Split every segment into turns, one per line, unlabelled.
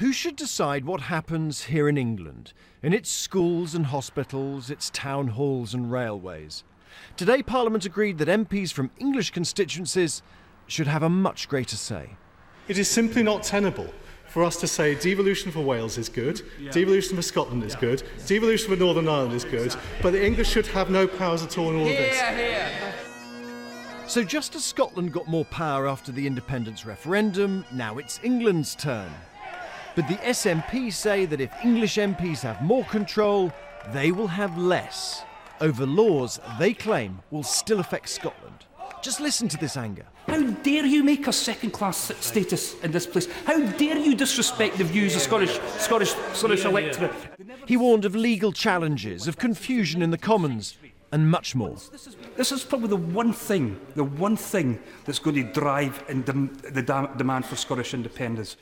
Who should decide what happens here in England, in its schools and hospitals, its town halls and railways? Today Parliament agreed that MPs from English constituencies should have a much greater say.
It is simply not tenable for us to say devolution for Wales is good, devolution for Scotland is good, devolution for Northern Ireland is good, but the English should have no powers at all in all of this.
So just as Scotland got more power after the independence referendum, now it's England's turn. But the SNP say that if English MPs have more control, they will have less, over laws they claim will still affect Scotland. Just listen to this anger.
How dare you make us second-class status in this place? How dare you disrespect the views of Scottish electorate?
He warned of legal challenges, of confusion in the Commons, and much more.
This is probably the one thing that's going to drive the demand for Scottish independence.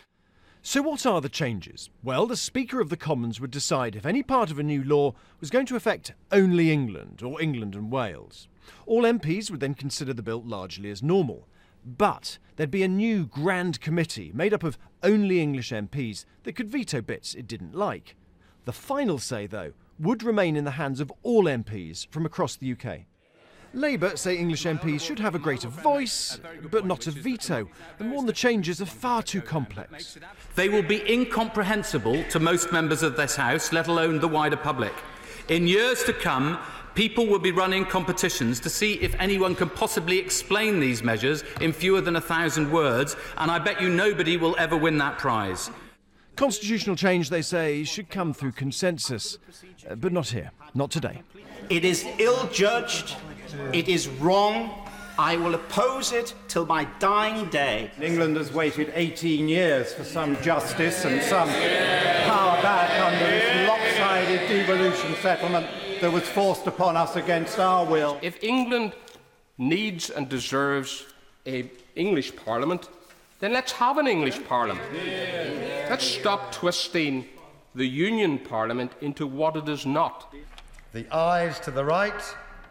So what are the changes? Well, the Speaker of the Commons would decide if any part of a new law was going to affect only England, or England and Wales. All MPs would then consider the bill largely as normal. But there'd be a new grand committee made up of only English MPs that could veto bits it didn't like. The final say, though, would remain in the hands of all MPs from across the UK. Labour say English MPs should have a greater voice, but not a veto, and warn the changes are far too complex.
They will be incomprehensible to most members of this House, let alone the wider public. In years to come, people will be running competitions to see if anyone can possibly explain these measures in fewer than 1,000 words, and I bet you nobody will ever win that prize.
Constitutional change, they say, should come through consensus, but not here, not today.
It is ill-judged, it is wrong, I will oppose it till my dying day.
England has waited 18 years for some justice and some power back under this lopsided devolution settlement that was forced upon us against our will.
If England needs and deserves an English Parliament, then let's have an English Parliament. Let's stop twisting the Union Parliament into what it is not.
The ayes to the right,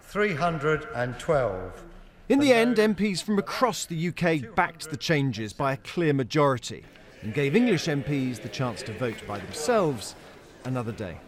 312.
In the end, MPs from across the UK backed the changes by a clear majority and gave English MPs the chance to vote by themselves another day.